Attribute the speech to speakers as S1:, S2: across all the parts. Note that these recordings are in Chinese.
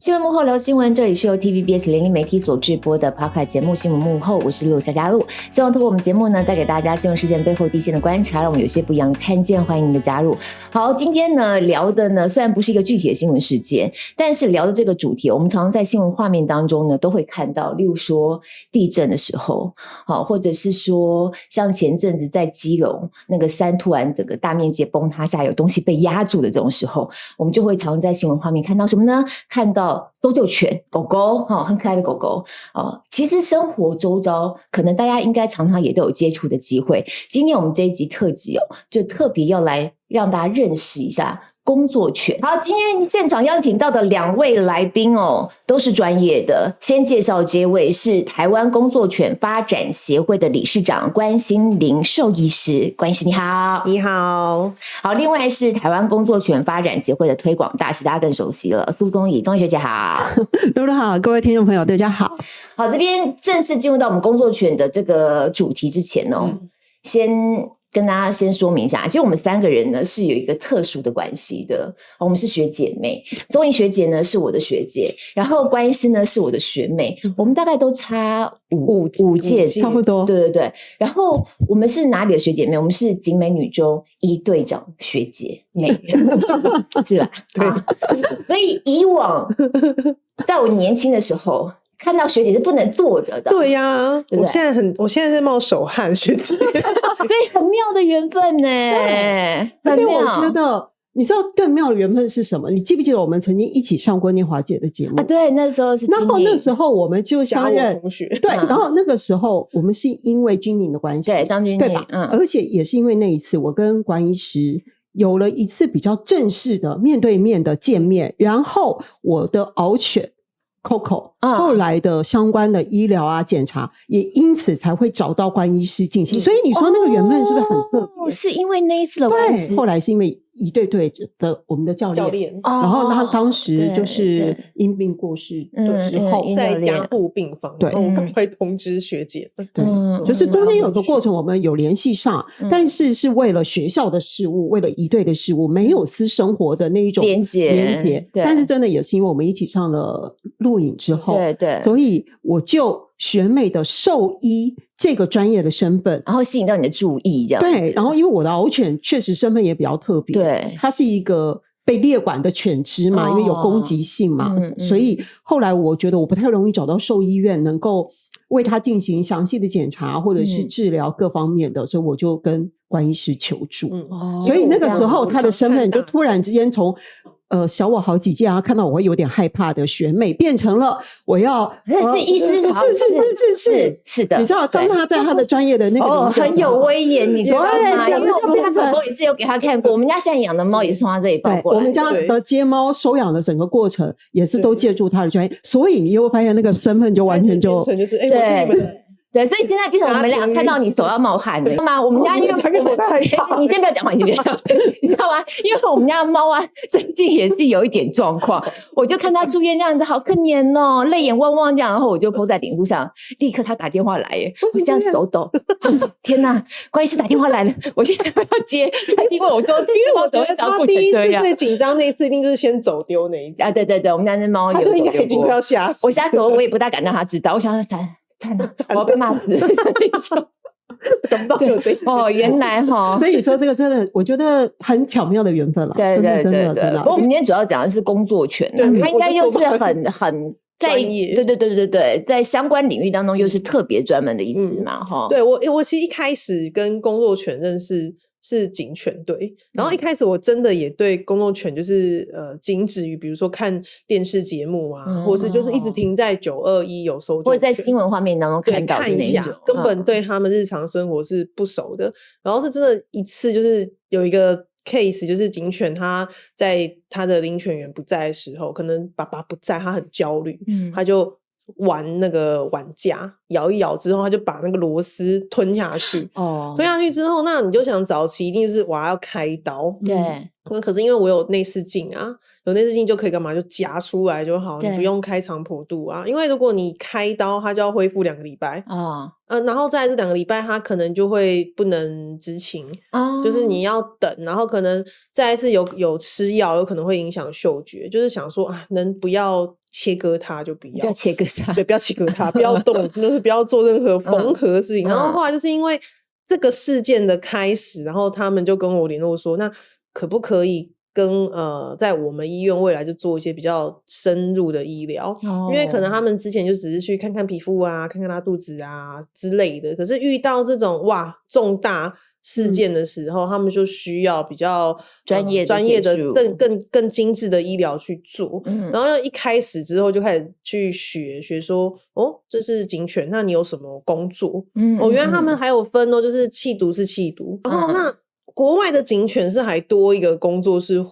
S1: 新闻幕后聊新闻，这里是由 TVBS 联合媒体所制播的 Podcast 节目《新闻幕后》，我是陆夏佳璐。希望透过我们节目呢，带给大家新闻事件背后第一线的观察，让我们有些不一样的看见。欢迎您的加入。好，今天呢聊的呢，虽然不是一个具体的新闻事件，但是聊的这个主题，我们常常在新闻画面当中呢都会看到，例如说地震的时候，好，或者是说像前阵子在基隆那个山突然整个大面积崩塌下，有东西被压住的这种时候，我们就会常在新闻画面看到什么呢？看到搜救犬狗狗，很可爱的狗狗。其实生活周遭可能大家应该常常也都有接触的机会。今天我们这一集特辑就特别要来让大家认识一下工作犬。好，今天现场邀请到的2位来宾都是专业的。先介绍这位是台湾工作犬发展协会的理事长关心玲兽医师。关医师你好。
S2: 你好。
S1: 好，另外是台湾工作犬发展协会的推广大使，大家更熟悉了，苏宗仪宗仪学姐好。
S2: 露露好，各位听众朋友大家好。
S1: 好，这边正式进入到我们工作犬的这个主题之前先跟大家先说明一下，其实我们3个人呢是有一个特殊的关系的，我们是学姐妹。宗仪学姐呢是我的学姐，然后关医师呢是我的学妹，我们大概都差五届，
S2: 差不多。
S1: 对对对。然后我们是哪里的学姐妹？我们是景美女中一队长学姐妹，是吧？对。所以以往在我年轻的时候，看到学姐是不能坐着的。
S2: 对呀，
S1: 对不对？
S2: 我现在在冒手汗，学姐。
S1: 所以很妙的缘分呢。
S2: 而且我觉得，你知道更妙的缘分是什么？你记不记得我们曾经一起上过念华姐的节目？
S1: 对，那时候是军营。
S2: 然后那时候我们就相认
S3: 同学。
S2: 对，然后那个时候我们是因为军营的关系，
S1: 对，张军营，
S2: 对吧？而且也是因为那一次，我跟管医师有了一次比较正式的面对面的见面，然后我的獒犬Coco 后来的相关的医疗啊检查也因此才会找到关医师进行，所以你说那个缘分是不是很特别？
S1: 是因为那一次的关系。
S2: 对，后来是因为一队的我们的教练，然后他当时就是因病过世之后
S3: 在加护病房，
S2: 对，
S3: 我赶快通知学姐。
S2: 对，就是中间有个过程我们有联系上，但是为了学校的事务，为了一队的事务，没有私生活的那一种连结。但是真的也是因为我们一起上了录影之后，
S1: 对，
S2: 所以我就学妹的兽医这个专业的身份，
S1: 然后吸引到你的注意，这样。
S2: 对，然后因为我的獒犬确实身份也比较特别，
S1: 对，
S2: 它是一个被列管的犬只嘛，因为有攻击性嘛，所以后来我觉得我不太容易找到兽医院能够为它进行详细的检查或者是治疗各方面的，所以我就跟关医师求助。所以那个时候他的身份就突然之间从小我好几届啊，看到我会有点害怕的学妹，变成了我要
S1: 是医师，是的。
S2: 你知道，当他在他的专业的那个
S1: 很有威严，你知道吗？因为我们家狗狗也是有给他看过，我们家现在养的猫也是从他这里抱过来。
S2: 我们家的接猫收养的整个过程也是都借助他的专业，所以你会发现那个身份就完全就是
S1: 对，所以现在变成我们俩看到你手要冒汗了，知道吗？我们家因为你先不要讲话，你知道吗？因为我们家的猫啊，最近也是有一点状况，我就看它住院那样子，好可怜哦，泪眼汪汪这样，然后我就 po 在脸书上，立刻他打电话来耶，我这样手抖，天哪，关医师打电话来了，我现在要接，他因为我说，
S3: 因为我觉得他第一次最紧张那一次，一定就是先走丢那一次
S1: 啊，对，我们家那猫有走丢过，
S3: 应该已经快要吓死，
S1: 我吓死我也不大敢让他知道，我想说我要被骂死
S3: 想不到有这
S1: 原来
S2: 所以说这个真的我觉得很巧妙的缘分了。
S1: 对。不过我们今天主要讲的是工作犬，它应该又是很在对，在相关领域当中又是特别专门的一只嘛。
S3: 对，我其实一开始跟工作犬认识是警犬队，然后一开始我真的也对工作犬就是仅止于比如说看电视节目啊，或是就是一直停在921有搜救犬，
S1: 或者在新闻画面当中看到的那种，
S3: 根本对他们日常生活是不熟的。然后是真的一次就是有一个 case， 就是警犬他在他的领犬员不在的时候，可能爸爸不在，他很焦虑，他就玩那个碗架，咬一咬之后他就把那个螺丝吞下去。吞下去之后，那你就想早期一定是要开刀，
S1: 对，
S3: 可是因为我有内视镜啊，有内视镜就可以干嘛，就夹出来就好，你不用开肠剖肚啊。因为如果你开刀，它就要恢复2个礼拜然后再来这2个礼拜，它可能就会不能知情就是你要等，然后可能再来是有吃药，有可能会影响嗅觉，就是想说啊，能不要切割它就不要
S1: 切割它，
S3: 对，不要切割它，不要动，就是不要做任何缝合的事情。然后后来就是因为这个事件的开始，然后他们就跟我联络说，那可不可以跟在我们医院未来就做一些比较深入的医疗因为可能他们之前就只是去看看皮肤啊，看看他肚子啊之类的，可是遇到这种哇重大事件的时候他们就需要比较专业的更精致的医疗去做然后一开始之后就开始去学说这是警犬，那你有什么工作原来他们还有分就是弃毒是弃毒然后那国外的警犬是还多一个工作是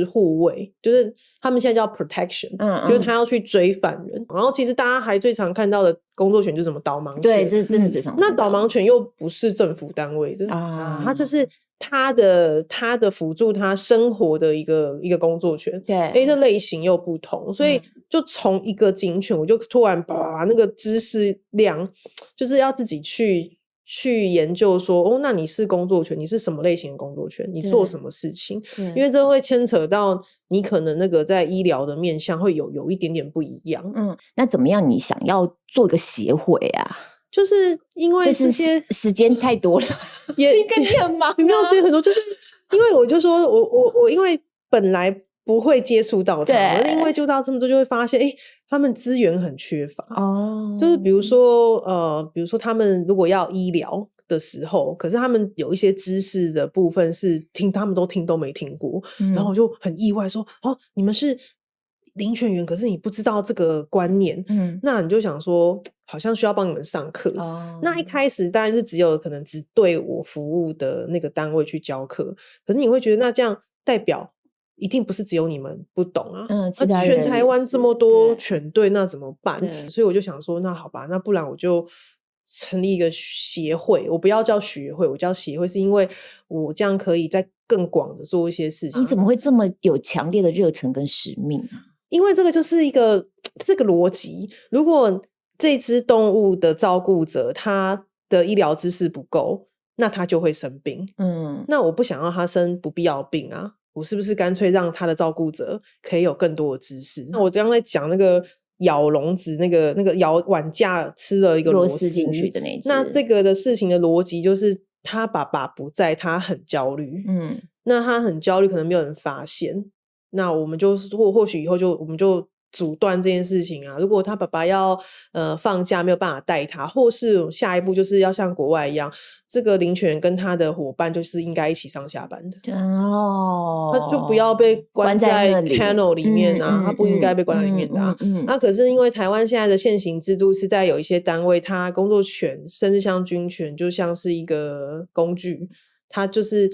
S3: 护卫，就是他们现在叫 protection 就是他要去追犯人然后其实大家还最常看到的工作犬就是什么导盲犬
S1: 对，这是真的最常看到
S3: 那导盲犬又不是政府单位的它就是他的辅助他生活的一个工作犬对这类型又不同所以就从一个警犬我就突然把那个知识量就是要自己去研究说那你是工作犬，你是什么类型的工作犬，你做什么事情因为这会牵扯到你可能那个在医疗的面向会有一点点不一样
S1: 那怎么样你想要做一个协会啊
S3: 就是因为这些
S1: 时间太多了
S3: 也
S1: 应该你很忙
S3: 没有时间很多就是因为我就说我因为本来不会接触到他因为就到这么多就会发现他们资源很缺乏就是比如说他们如果要医疗的时候可是他们有一些知识的部分是他们都没听过然后我就很意外说你们是领犬员可是你不知道这个观念那你就想说好像需要帮你们上课那一开始当然是可能只对我服务的那个单位去教课可是你会觉得那这样代表一定不是只有你们不懂全台湾这么多犬队那怎么办所以我就想说那好吧那不然我就成立一个协会我不要叫学会我叫协会是因为我这样可以再更广的做一些事情
S1: 你怎么会这么有强烈的热忱跟使命
S3: 因为这个就是这个逻辑如果这只动物的照顾者他的医疗知识不够那他就会生病那我不想要他生不必要的病啊我是不是干脆让他的照顾者可以有更多的知识那我刚刚在讲那个咬笼子那个咬碗架吃了一个螺丝
S1: 进去的那一只
S3: 那这个的事情的逻辑就是他爸爸不在他很焦虑那他很焦虑可能没有人发现那我们就或许以后我们就阻断这件事情啊如果他爸爸要放假没有办法带他或是下一步就是要像国外一样这个领犬跟他的伙伴就是应该一起上下班的他就不要被关在 kennel 里面啊他不应该被关在里面的那可是因为台湾现在的现行制度是在有一些单位他工作犬甚至像军犬就像是一个工具他就是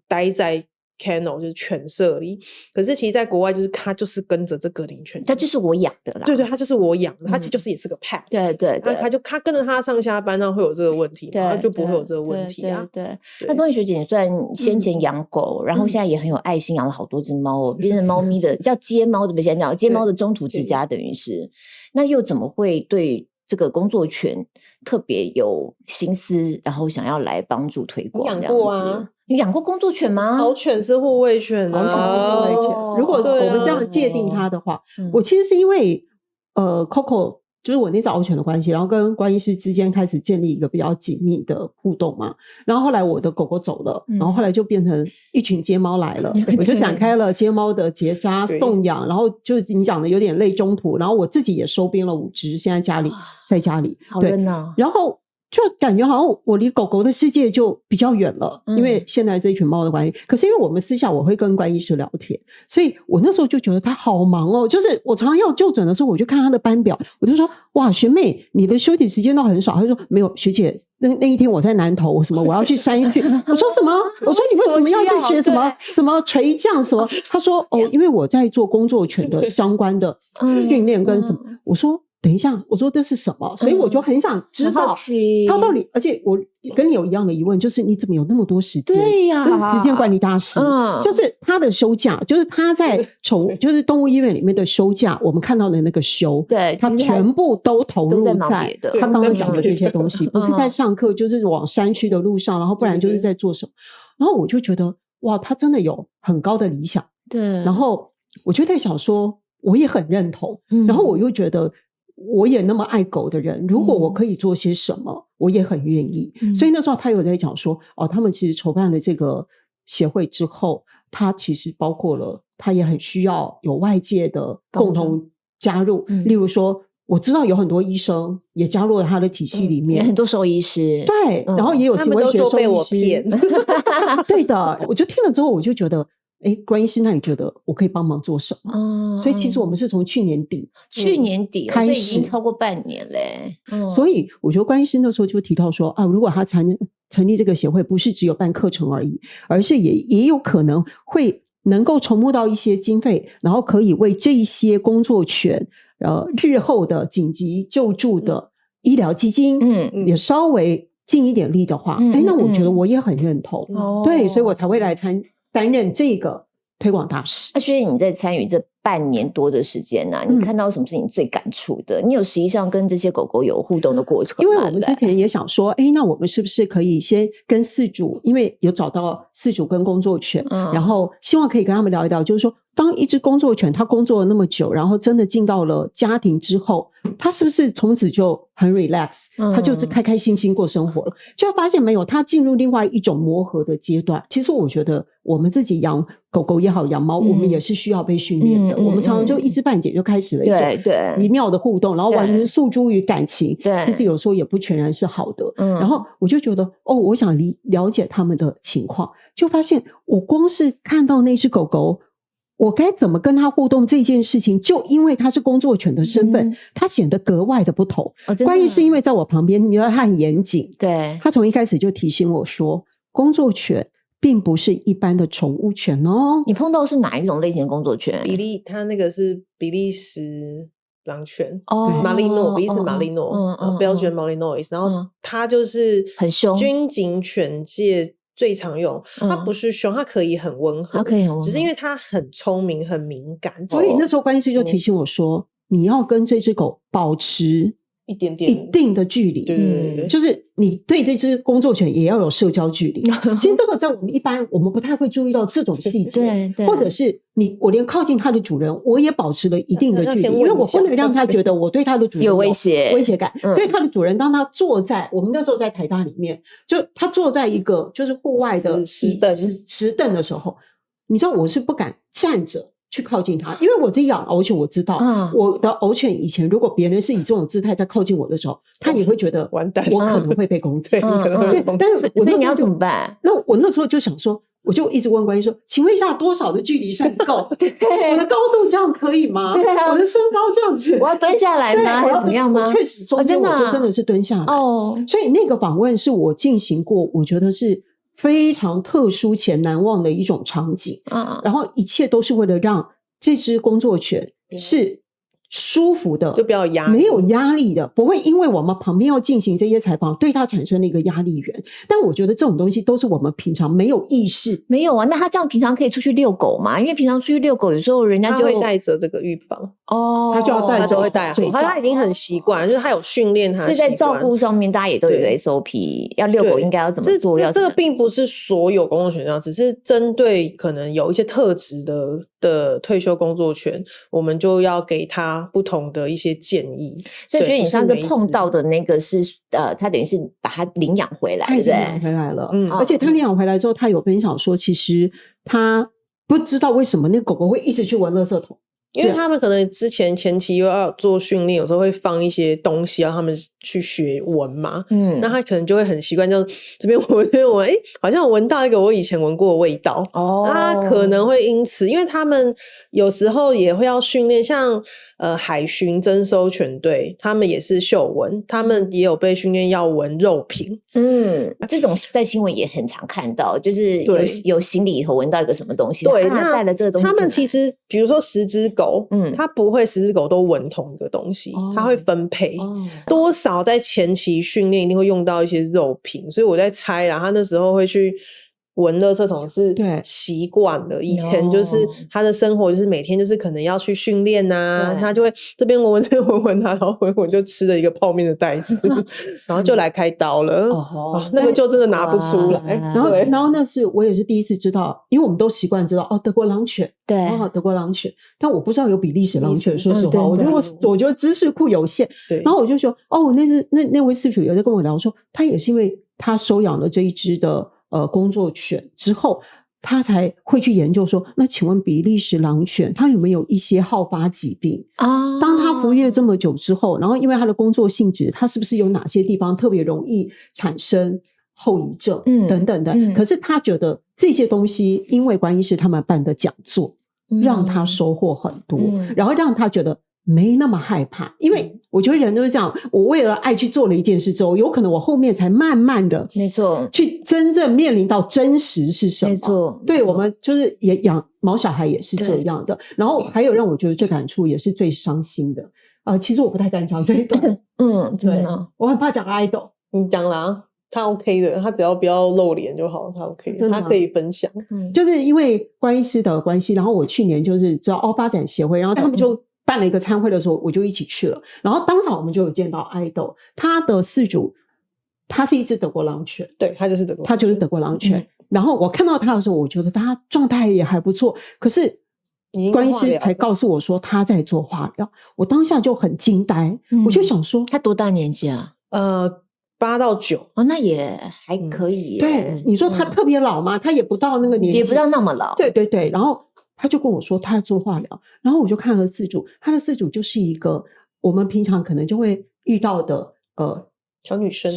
S3: 待在kennel 就是犬舍里可是其实在国外就是他就是跟着这个领犬
S1: 他就是我养的啦
S3: 对他就是我养的他其实就是也是个 pet
S1: 对
S3: 他跟着他上下班那会有这个问题他就不会有这个问题啊
S1: 对那钟怡学姐你虽然先前养狗然后现在也很有爱心养了好多只猫变成猫咪的叫接猫的先讲接猫的中途之家等于是那又怎么会对这个工作犬特别有心思然后想要来帮助推广这样子
S3: 养过啊
S1: 你养过工作犬吗？
S3: 獒犬是护卫犬
S2: 如果我们这样界定它的话我其实是因为Coco 就是我那只獒犬的关系然后跟关医师之间开始建立一个比较紧密的互动嘛然后后来我的狗狗走了然后后来就变成一群接猫来了我就展开了接猫的结扎送养然后就你讲的有点类中途然后我自己也收编了5只现在在家里
S1: 好热闹
S2: 然后就感觉好像我离狗狗的世界就比较远了因为现在这一群猫的关系可是因为我们私下我会跟关医师聊天所以我那时候就觉得他好忙哦就是我常常要就诊的时候我就看他的班表我就说哇学妹你的休息时间都很少他就说没有学姐那一天我在南投我要去山区我说什么我说你为什么要去学什么垂降什么他说因为我在做工作犬的相关的训练跟什么我说等一下，我说这是什么？所以我就很想知道
S1: 好奇
S2: 他到底，而且我跟你有一样的疑问，就是你怎么有那么多时间？
S1: 对呀
S2: 就是时间管理大师，就是他的休假，就是他在就是动物医院里面的休假，我们看到的那个休，
S1: 对，
S2: 他全部都投入在他刚刚讲的这些东西，不是在上课，就是往山区的路上，然后不然就是在做什么。然后我就觉得哇，他真的有很高的理想，
S1: 对。
S2: 然后我就在想说，我也很认同，然后我又觉得。我也那么爱狗的人，如果我可以做些什么，我也很愿意。所以那时候他有在讲说，他们其实筹办了这个协会之后，他其实包括了，他也很需要有外界的共同加入。例如说，我知道有很多医生也加入了他的体系里面，
S1: 也很多兽医师，
S2: 对，然后也有行为学兽医师，对的。我就听了之后，我就觉得。关医师，那你觉得我可以帮忙做什么？所以其实我们是从去年底开始，
S1: 已经超过半年嘞。
S2: 所以我觉得关医师那时候就提到说如果他成立这个协会，不是只有办课程而已，而是也有可能会能够筹募到一些经费，然后可以为这一些工作犬日后的紧急救助的医疗基金，也稍微尽一点力的话，那我觉得我也很认同。对，所以我才会来担任这个推广大使。
S1: 所以你在参与这半年多的时间你看到什么是你最感触的？你有实际上跟这些狗狗有互动的过程吗？
S2: 因为我们之前也想说，那我们是不是可以先跟饲主，因为有找到饲主跟工作犬，然后希望可以跟他们聊一聊，就是说当一只工作犬它工作了那么久，然后真的进到了家庭之后，它是不是从此就很 relax，它就是开开心心过生活了，就发现没有，它进入另外一种磨合的阶段。其实我觉得我们自己养狗狗也好，养猫，我们也是需要被训练的。我们常常就一知半解就开始了一种微妙的互动，然后完全诉诸于感情，其实有时候也不全然是好的。然后我就觉得我想了解他们的情况，就发现我光是看到那只狗狗，我该怎么跟他互动这件事情，就因为他是工作犬的身份，他显得格外的不同。关于是因为在我旁边，你知道他很严谨，
S1: 对，
S2: 他从一开始就提醒我说，工作犬并不是一般的宠物犬哦。
S1: 你碰到是哪一种类型的工作犬？
S3: 他那个是比利时狼犬，马利诺，比利时马利诺，标准马利诺，然后它就是
S1: 很凶，
S3: 军警犬界最常用。它不是凶，它可以很温和，只是因为它很聪明很敏感。
S2: 所以那时候关医师就提醒我说，你要跟这只狗保持一定的距离，
S3: 对，
S2: 就是你对这只工作犬也要有社交距离。其实这个在我们一般我们不太会注意到这种细节，或者是我连靠近它的主人我也保持了一定的距离，因为我不能让它觉得我对它的主人
S1: 有威胁
S2: 感。所以它的主人当他坐在我们那时候在台大里面，就他坐在一个就是户外的石凳的时候，你知道我是不敢站着去靠近它，因为我自己养獒犬，我知道我的獒犬以前如果别人是以这种姿态在靠近我的时候，他也会觉得
S3: 完蛋，
S2: 我可能会被攻击。
S3: 对，
S2: 但是
S1: 那你要怎么办？
S2: 那我那时候就想说，我就一直问关医说，请问一下多少的距离算够？我的高度这样可以吗？
S1: 对啊，
S2: 我的身高这样子，
S1: 我要蹲下来吗？还是怎么样吗？
S2: 我确实中间我就真的是蹲下来所以那个访问是我进行过，我觉得是非常特殊且难忘的一种场景。然后一切都是为了让这只工作犬是舒服的，
S3: 就不要压力，
S2: 没有压力的，不会因为我们旁边要进行这些采访对它产生了一个压力源。但我觉得这种东西都是我们平常没有意识。
S1: 没有啊，那他这样平常可以出去遛狗吗？因为平常出去遛狗有时候人家就
S3: 会带着这个预防
S2: 他就要带着，
S3: 他就会带好，他已经很习惯，就是他有训练他的习惯。
S1: 所以在照顾上面大家也都有一个 SOP， 要遛狗应该要怎么做。
S3: 这个并不是所有工作犬这样，只是针对可能有一些特质的退休工作犬，我们就要给他不同的一些建议。
S1: 所以觉得你上次碰到的那个是他等于是把他领养回来，对不对？
S2: 领养回来了，而且他领养回来之后，他有分享说，其实他不知道为什么那狗狗会一直去闻垃圾桶。
S3: 因为他们可能前期又要做训练，有时候会放一些东西让他们去学闻嘛，那他可能就会很习惯，就这边闻好像闻到一个我以前闻过的味道他可能会因此，因为他们有时候也会要训练，像海巡征收犬队，他们也是嗅闻，他们也有被训练要闻肉品。
S1: 这种在新闻也很常看到，就是有行李里头闻到一个什么东西，
S3: 对，那
S1: 带了这个东西，
S3: 他们其实比如说10只狗，它不会10只狗都闻同一个东西，它会分配，多少在前期训练一定会用到一些肉品，所以我在猜啦，他那时候会去闻垃圾桶是习惯了，以前就是他的生活就是每天就是可能要去训练啊，他就会这边闻闻这边闻闻他，然后闻闻就吃了一个泡面的袋子然后就来开刀了那个就真的拿不出来。
S2: 然后那是我也是第一次知道，因为我们都习惯知道德国狼犬，
S1: 对，
S2: 德国狼犬，但我不知道有比利时狼犬，说实话，我觉得知识库有限，
S3: 对。
S2: 然后我就说那位饲主有在跟我聊说，他也是因为他收养了这一只的工作犬之后，他才会去研究说，那请问比利时狼犬它有没有一些好发疾病啊？当他服役了这么久之后，然后因为他的工作性质，他是不是有哪些地方特别容易产生后遗症等等的？可是他觉得这些东西，因为关医师他们办的讲座，让他收获很多，然后让他觉得没那么害怕，因为我觉得人都是这样，我为了爱去做了一件事之后，有可能我后面才慢慢的
S1: 没错
S2: 去真正面临到真实是什么。
S1: 没错，
S2: 对，我们就是也养毛小孩也是这样的。然后还有让我觉得最感触也是最伤心的其实我不太敢讲这一段
S1: 怎么呢？
S2: 我很怕讲 idol。
S3: 你讲啦，他 OK 的，他只要不要露脸就好，他 OK 的，他可以分享
S2: 就是因为关医师的关系，然后我去年就是知道发展协会，然后他们就办了一个餐会的时候，我就一起去了，然后当场我们就有见到爱豆，他的饲主他是一只德国狼犬，
S3: 对，他就是德国
S2: 狼犬然后我看到他的时候，我觉得他状态也还不错，可是关医师才告诉我说他在做化疗，我当下就很惊呆我就想说
S1: 他多大年纪啊
S3: ？8到9
S1: 那也还可以耶
S2: 对，你说他特别老吗？他也不到那个年纪，
S1: 也不到那么老，
S2: 对对对，然后他就跟我说他在做化疗，然后我就看了饲主，他的饲主就是一个我们平常可能就会遇到的
S3: 小女生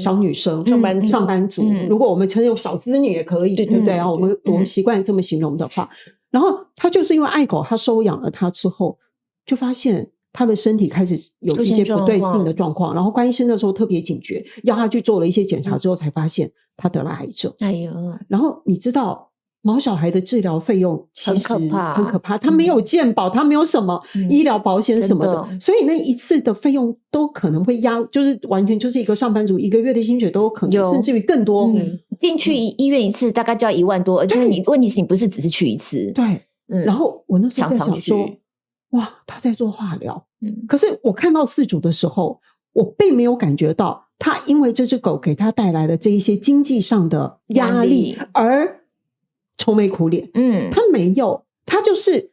S2: 上班族如果我们称有小资女也可以，对不对啊？我们习惯这么形容的话，然后他就是因为爱狗，他收养了他之后，就发现他的身体开始有一些不对劲的状况，然后关医师那时候特别警觉，要他去做了一些检查之后，才发现他得了癌症。
S1: 哎呦，
S2: 然后你知道毛小孩的治疗费用其实很可怕，他没有健保，他没有什么医疗保险什么的，所以那一次的费用都可能会就是完全就是一个上班族1个月的薪水都有可能，甚至于更多。
S1: 进去医院一次大概就要1万多，就是问题是你不是只是去一次，
S2: 对。然后我那时候在想说，哇，他在做化疗，可是我看到饲主的时候，我并没有感觉到他因为这只狗给他带来了这一些经济上的压力而愁眉苦脸，他没有，他就是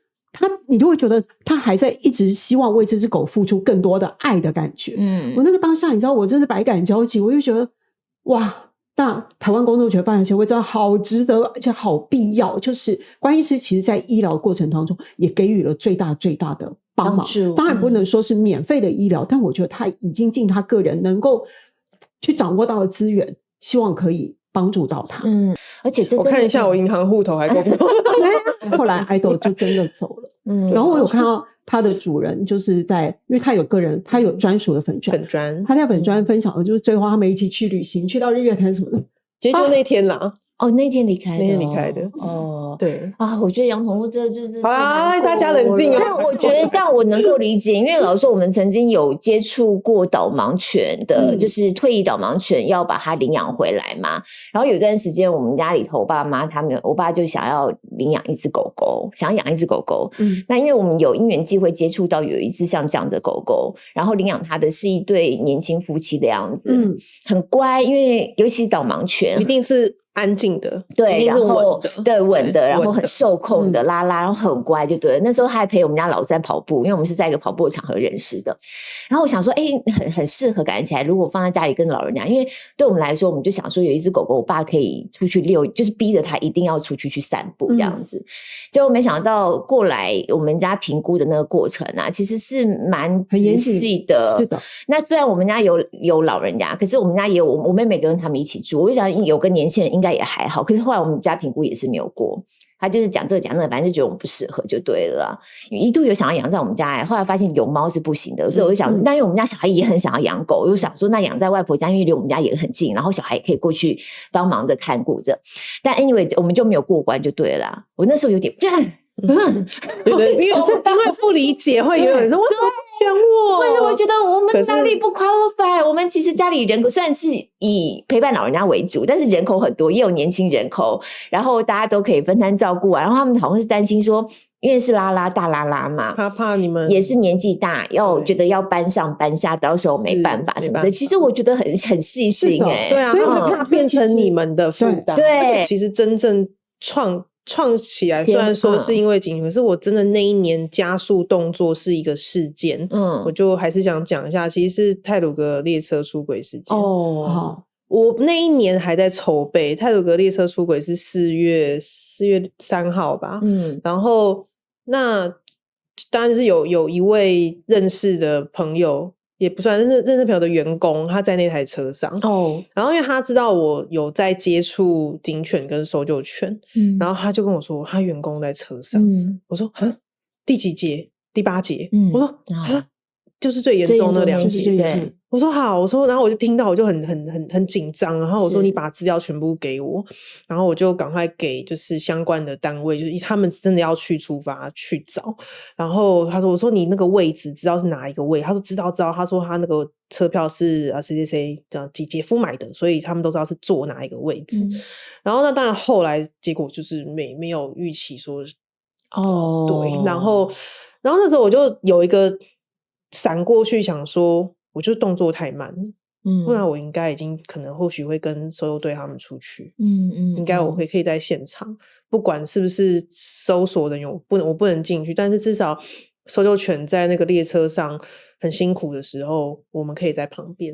S2: 你就会觉得他还在一直希望为这只狗付出更多的爱的感觉。我那个当下，你知道，我真的百感交集，我就觉得哇，那台湾工作犬发展协会真的好值得，而且好必要。就是关医师其实在医疗过程当中也给予了最大的帮忙，当然不能说是免费的医疗，但我觉得他已经尽他个人能够去掌握到的资源，希望可以帮助到他。
S1: 而且
S3: 我看一下我银行户头还够不够
S2: 后来爱豆就真的走了。然后我有看到他的主人就是因为他有他有专属的粉专，他在粉专分享的就是最后他们一起去旅行，去到日月潭什么的，
S3: 其实就那天啦。
S1: 那天离开的
S3: 对
S1: 我觉得养宠物真的就是
S3: 大家冷静
S1: 但我觉得这样我能够理解，因为老实说我们曾经有接触过导盲犬的，就是退役导盲犬要把它领养回来嘛。然后有一段时间我们家里头我爸妈我爸就想要领养一只狗狗，想要养一只狗狗。那因为我们有因缘际会接触到有一只像这样的狗狗，然后领养它的是一对年轻夫妻的样子，很乖，因为尤其是导盲犬
S3: 一定是安静的，
S1: 对，然后稳的，然后很受控的，拉拉，然后很乖，就对了。那时候他还陪我们家老三跑步，因为我们是在一个跑步的场合认识的。然后我想说，很适合感觉起来，如果放在家里跟老人家，因为对我们来说，我们就想说有一只狗狗，我爸可以出去遛，就是逼着他一定要出去散步这样子。结果没想到过来我们家评估的那个过程啊，其实是蛮仔细的。
S2: 是的。
S1: 那虽然我们家有老人家，可是我们家也有我妹妹跟他们一起住，我就想有个年轻人应该也还好，可是后来我们家评估也是没有过，他就是讲这个讲那个，反正就觉得我们不适合就对了啦。一度有想要养在我们家，后来发现有猫是不行的，所以我就想，但因为我们家小孩也很想要养狗，我就想说那养在外婆家，因为离我们家也很近，然后小孩也可以过去帮忙的看顾着。但 anyway 我们就没有过关就对了啦。我那时候有点
S3: 对对，因为不理解会有人说为什么不选我？
S1: 我觉得我们哪里不 qualify？ 我们其实家里人口虽然是以陪伴老人家为主，但是人口很多，也有年轻人口，然后大家都可以分摊照顾啊。然后他们好像是担心说，因为是大拉拉嘛，
S3: 怕你们
S1: 也是年纪大，觉得要搬上搬下，到时候没办法什么的。其实我觉得很细心
S3: 对啊，所以我怕变成你们的负担。
S1: 对，
S3: 其实真正创起来，虽然说是因为景群，可是我真的那一年加速动作是一个事件。我就还是想讲一下，其实是太鲁阁列车出轨事件。我那一年还在筹备，太鲁阁列车出轨是4月3号吧。然后那当然是有一位认识的朋友，也不算认识朋友的员工，他在那台车上。然后因为他知道我有在接触警犬跟搜救犬，然后他就跟我说他员工在车上。我说第几节？第8节。我说就是最严重的2节。
S1: 对，
S3: 我说好，然后我就听到我就很紧张，然后我说你把资料全部给我，然后我就赶快给就是相关的单位，就是他们真的要去出发去找。然后我说你那个位置知道是哪一个位？他说知道，他说他那个车票是谁姐夫买的，所以他们都知道是坐哪一个位置。然后那当然后来结果就是没有预期说对，然后那时候我就有一个闪过去想说，我就动作太慢了。不然我应该已经可能或许会跟搜救队他们出去。应该我可以在现场，不管是不是搜索人员，我不能进去，但是至少搜救犬在那个列车上很辛苦的时候，我们可以在旁边。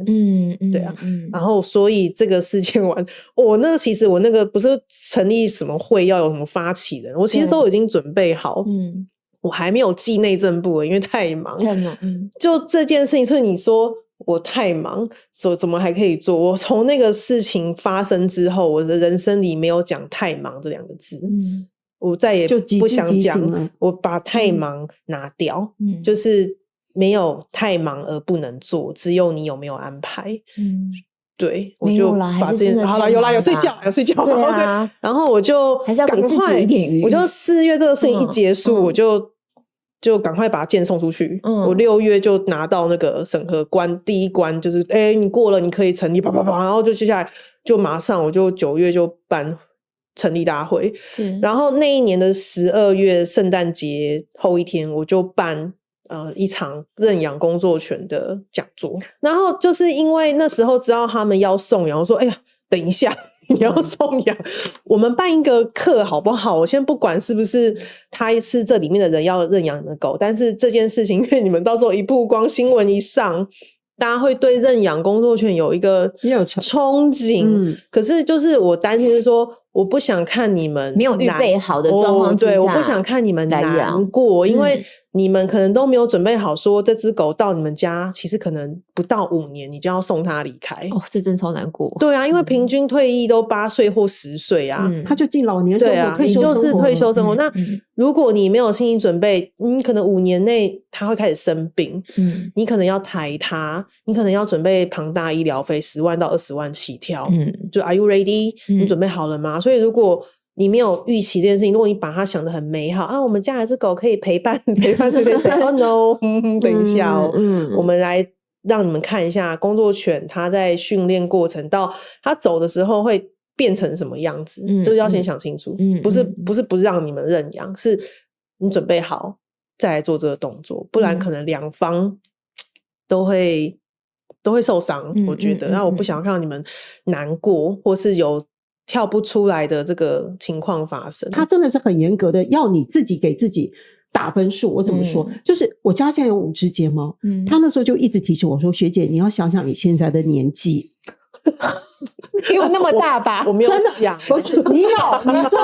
S3: 对啊。然后所以这个事件完，其实我那个不是成立什么会要有什么发起人，我其实都已经准备好。我还没有寄内政部，因为太忙。就这件事情，所以你说我太忙，怎么还可以做？我从那个事情发生之后，我的人生里没有讲太忙这2个字。我再也不想讲，我把太忙拿掉。就是没有太忙而不能做，只有你有没有安排。对，我就把这件好了，有睡觉。对啊，然后我就
S1: 还是要给自己一点余裕。
S3: 我就4月这个事情一结束，我就赶快把件送出去。我6月就拿到那个审核关第一关，就是你过了，你可以成立，然后就接下来就马上我就9月就办成立大会。然后那一年的12月圣诞节后一天，我就办一场认养工作犬的讲座。然后就是因为那时候知道他们要送养，我说哎呀等一下你要送养，我们办一个课好不好？我先不管是不是他是这里面的人要认养你的狗，但是这件事情因为你们到时候一曝光，新闻一上，大家会对认养工作犬有一个憧憬。可是就是我担心是说，我不想看你们
S1: 没有预备好的状况之下，
S3: 对，我不想看你们难过，因为你们可能都没有准备好说这只狗到你们家其实可能不到5年你就要送它离开。
S1: 这真超难过。
S3: 对啊，因为平均退役都8岁或10岁啊。
S2: 他就进老年生活。
S3: 对啊，你就是退休生活。那如果你没有心理准备，你可能5年内他会开始生病。你可能要抬他，你可能要准备庞大医疗费10万到20万起跳。就 Are you ready？你准备好了吗？所以如果你没有预期这件事情，如果你把它想得很美好啊，我们家有只狗可以陪伴这边oh no 等一下我们来让你们看一下工作犬它在训练过程到它走的时候会变成什么样子。就是要先想清楚。不是不让你们认养，是你准备好再来做这个动作，不然可能2方都会受伤。我觉得那我不想看到你们难过或是有跳不出来的这个情况发生。
S2: 他真的是很严格的要你自己给自己打分数。我怎么说，就是我家现在有5只睫毛。他那时候就一直提醒我说，学姐你要想想你现在的年纪。
S1: 有那么大吧？
S3: 我没有讲，
S2: 不是你说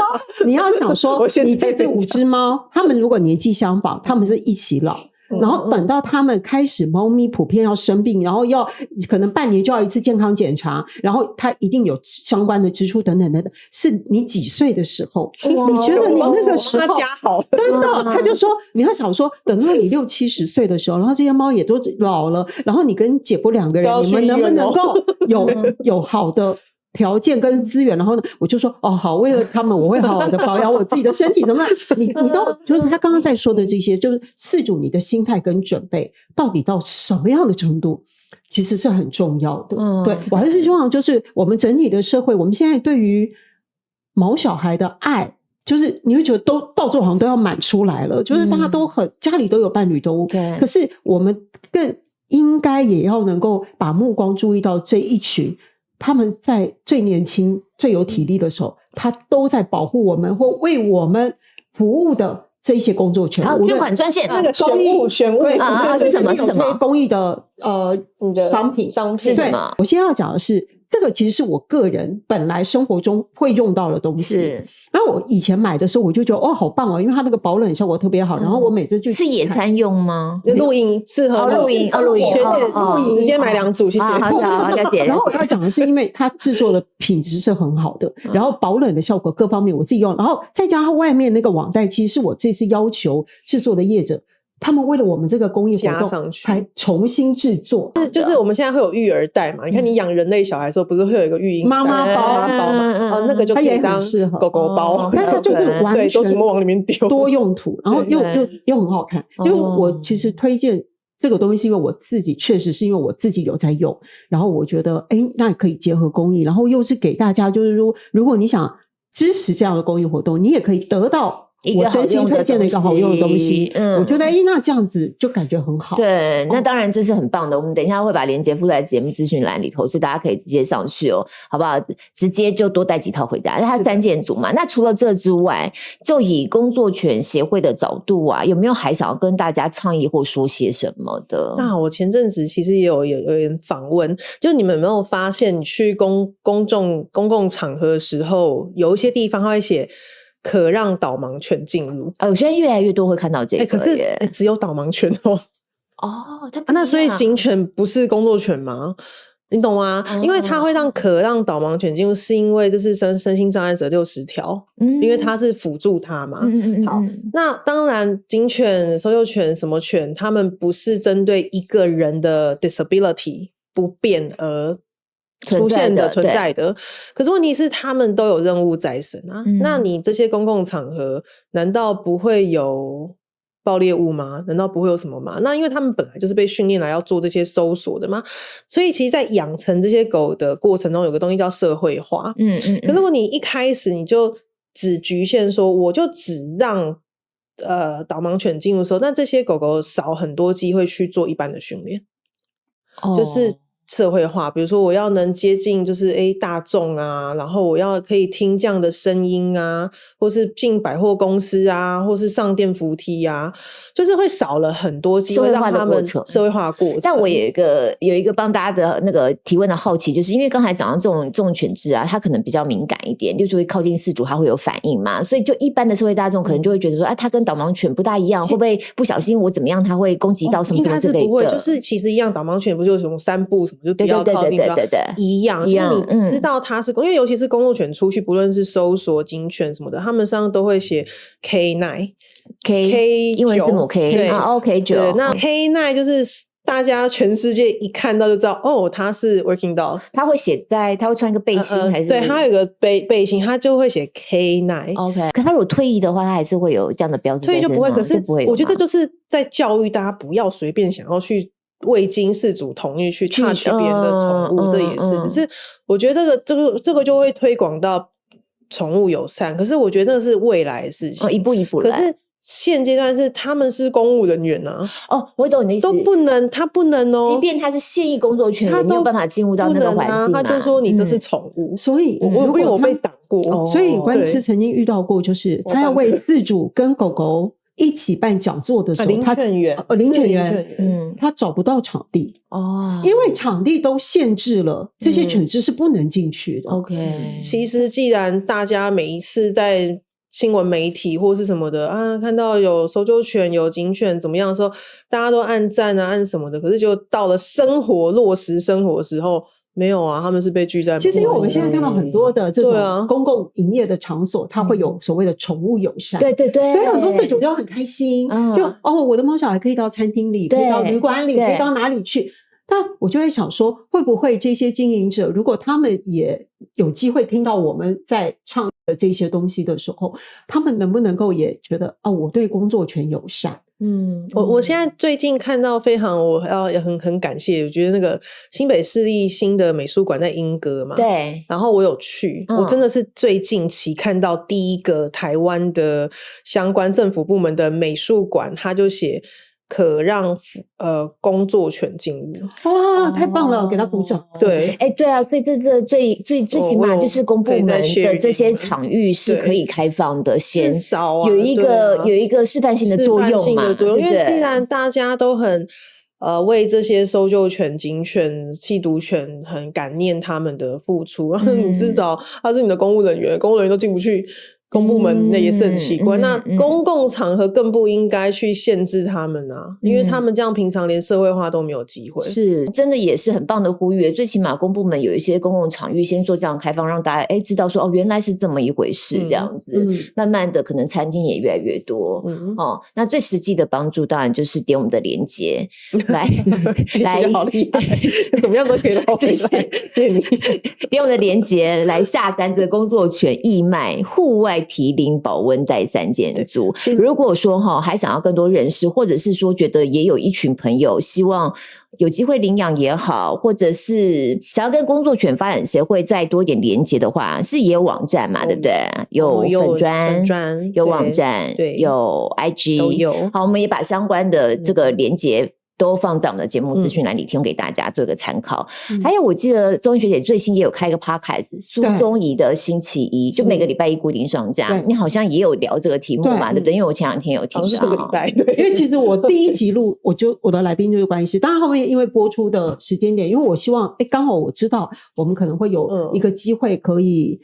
S2: 你要想说你这5只猫他们如果年纪相仿，他们是一起老，然后等到他们开始猫咪普遍要生病，然后要可能半年就要一次健康检查，然后它一定有相关的支出等等等等，是你几岁的时候。你觉得你那个时候真的，他就说你要想说等到你60、70岁的时候，然后这些猫也都老了，然后你跟姐夫2个人你们能不能够有好的条件跟资源，然后呢，我就说好，为了他们，我会好好的保养我自己的身体，怎么办？你知道，就是他刚刚在说的这些，就是饲主你的心态跟准备到底到什么样的程度，其实是很重要的。对，我还是希望就是我们整体的社会，我们现在对于毛小孩的爱。就是你会觉得都到最后好像都要满出来了，就是大家都家里都有伴侣都可是我们更应该也要能够把目光注意到这一群，他们在最年轻最有体力的时候，他都在保护我们或为我们服务的这一些工作权。
S1: 好，捐款专线
S3: 那个选物是
S1: 什么
S2: 公益的商品
S1: 是什么？
S2: 我先要讲的是这个其实是我个人本来生活中会用到的东西。然后我以前买的时候我就觉得好棒因为它那个保冷效果特别好。然后我每次就是
S1: 野餐用吗？
S3: 露营适合
S1: 露营
S3: 直接买2组谢谢。
S1: 好了解。
S2: 然后我要讲的是因为它制作的品质是很好的，然后保冷的效果各方面我自己用，然后再加上外面那个网袋，其实是我这次要求制作的业者他们为了我们这个公益活动才重新制作。
S3: 就是我们现在会有育儿袋嘛，你看你养人类小孩的时候不是会有一个育婴
S2: 妈妈包
S3: 嘛，那个就可以当狗狗包，
S2: 但它就是完全
S3: 都全部往里面丢，
S2: 多用途，然后又很好看。因为我其实推荐这个东西，因为我自己确实是因为我自己有在用，然后我觉得那可以结合公益，然后又是给大家就是说如果你想支持这样的公益活动，你也可以得到我真心推荐的一个好用的东西。我觉得那这样子就感觉很好。
S1: 对，那当然这是很棒的，我们等一下会把链接附在节目资讯栏里头，所以大家可以直接上去好不好？直接就多带几套回家，它3件组嘛。那除了这之外，就以工作权协会的角度啊，有没有还想要跟大家倡议或说些什么的？
S3: 那我前阵子其实也有人访问，就你们有没有发现，你去公共场合的时候，有一些地方它会写可让导盲犬进入。
S1: 我现在越来越多会看到这个，
S3: 可是只有导盲犬那所以警犬不是工作犬吗？你懂吗？因为它会可让导盲犬进入，是因为这是身心障碍者60条，因为它是辅助它嘛。好，那当然警犬、搜救犬什么犬，他们不是针对一个人的 disability 不便而出现的存在的，可是问题是他们都有任务在身啊。那你这些公共场合难道不会有爆裂物吗？难道不会有什么吗？那因为他们本来就是被训练来要做这些搜索的嘛，所以其实在养成这些狗的过程中有个东西叫社会化。可是如果你一开始你就只局限说我就只让导盲犬进入的时候，那这些狗狗少很多机会去做一般的训练。就是社会化，比如说我要能接近就是大众啊，然后我要可以听这样的声音啊，或是进百货公司啊，或是上电扶梯啊，就是会少了很多机会让他们社会化的过程。
S1: 但我有一个帮大家的那个提问的好奇，就是因为刚才讲到这种犬只啊，它可能比较敏感一点，例如会靠近饲主它会有反应嘛，所以就一般的社会大众可能就会觉得说它跟导盲犬不大一样，会不会不小心我怎么样它会攻击到什么什么之类的？应该是不会，
S3: 就是其实一样，导盲犬不就什么散步什么就不要靠近到一样，就是你知道它是因为尤其是工作犬出去，不论是搜索警犬什么的，他们身上都会写 K9
S1: 英文字母 K
S3: 对
S1: OK9。
S3: 对，那 K9 就是大家全世界一看到就知道它是 working dog。
S1: 他会穿一个背心还是？
S3: 对，他有个背心，他就会写 K9。OK，
S1: 可他如果退役的话，他还是会有这样的标志。
S3: 退役就不会，可是我觉得这就是在教育大家不要随便想要去未经饲主同意去 touch 别人的宠物，这也是。只是我觉得这个就会推广到宠物友善，可是我觉得那是未来的事情，
S1: 一步一步来。
S3: 可是现阶段是他们是公务人员啊。
S1: 我懂你的意思，
S3: 都不能，他不能即
S1: 便他是现役工作犬，也没有办法进入到那个环境
S3: 他就说你这是宠物，
S2: 所以
S3: 因为我被挡过，
S2: 所以关律师曾经遇到过，就是他要为饲主跟狗狗一起办讲座的时候，
S3: 林犬员，
S2: 他找不到场地因为场地都限制了，这些犬只是不能进去的。
S1: OK，
S3: 其实既然大家每一次在新闻媒体或是什么的看到有搜救犬有警犬怎么样的时候，大家都按赞按什么的，可是就到了落实生活的时候，没有他们是被拒在。
S2: 其实因为我们现在看到很多的这种公共营业的场所，它会有所谓的宠物友善。
S1: 对，所
S2: 以很多饲主就很开心，就我的猫小孩可以到餐厅里，可以到旅馆里，可以到哪里去。那我就在想说，会不会这些经营者，如果他们也有机会听到我们在倡议的这些东西的时候，他们能不能够也觉得我对工作权友善？
S3: 我现在最近看到非常，我要很感谢，我觉得那个新北市立新的美术馆在莺歌嘛，
S1: 对，
S3: 然后我有去，我真的是最近期看到第一个台湾的相关政府部门的美术馆，他就写可让工作权进入。
S2: 哇，太棒了，给他鼓掌。
S3: 对，
S1: 对啊，所以这最起码就是公部门的这些场域是可以开放的，先有一个示范性的作用嘛，
S3: 因为既然大家都很为这些搜救犬、警犬、缉毒犬很感念他们的付出，然后你至少他是你的公务人员，公务人员都进不去公部门，那也是很奇怪。那公共场合更不应该去限制他们啊，因为他们这样平常连社会化都没有机会。
S1: 是真的也是很棒的呼吁，最起码公部门有一些公共场域先做这样开放，让大家知道说原来是这么一回事，这样子。慢慢的可能餐厅也越来越多。那最实际的帮助当然就是点我们的连结来
S3: 好厉害，怎么样都可以捞回来，谢谢你。
S1: 点我们的连结来下单这个工作犬义卖户外提领保温袋3件组。如果说还想要更多认识，或者是说觉得也有一群朋友希望有机会领养也好，或者是想要跟工作犬发展协会再多一点连结的话，是也有网站嘛，对不对？有粉专，有网站，
S3: 对，
S1: 有 IG
S3: 都有。
S1: 好，我们也把相关的这个连结都放在我们的节目资讯栏里，提供给大家做一个参考。还有，我记得宗怡学姐最新也有开一个 podcast， 苏宗怡的星期一，就每个礼拜一固定上架。你好像也有聊这个题目嘛，对不对？因为我前2天有听到。
S3: 这个礼拜，对，
S2: 因为其实我第1集录，我的来宾就是关医师。当然后面因为播出的时间点，因为我希望刚好我知道我们可能会有一个机会可以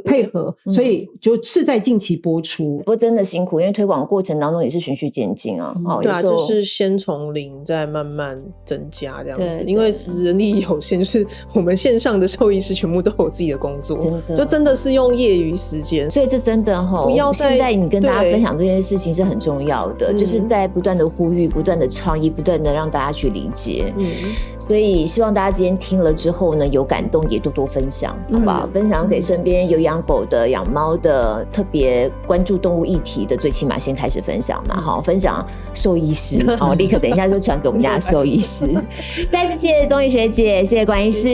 S2: 配合，所以就是在近期播出。
S1: 不过真的辛苦，因为推广过程当中也是循序渐进啊。
S3: 对啊，就是先从0再慢慢增加这样子，因为人力有限，就是我们线上的兽医师全部都有自己的工作，就真的是用业余时间，
S1: 所以这真的
S3: 不要
S1: 现在你跟大家分享这件事情是很重要的，就是在不断的呼吁、不断的倡议、不断的让大家去理解。所以希望大家今天听了之后呢，有感动也多多分享，好不好？分享给身边有养狗的、养猫的，特别关注动物议题的，最起码先开始分享嘛，好，分享兽医师，好，立刻等一下就传给我们家的兽医师。再次谢谢宗怡学姐，谢谢关医师。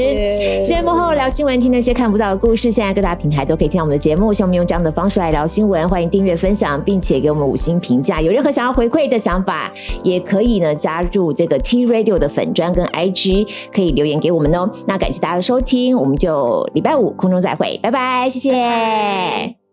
S1: 新闻幕后聊新闻，听那些看不到的故事，现在各大平台都可以听到我们的节目，希望我们用这样的方式来聊新闻，欢迎订阅、分享，并且给我们5星评价。有任何想要回馈的想法，也可以呢加入这个 T Radio 的粉专跟 IG。可以留言给我们哦。那感谢大家的收听，我们就礼拜5空中再会，拜拜，谢谢。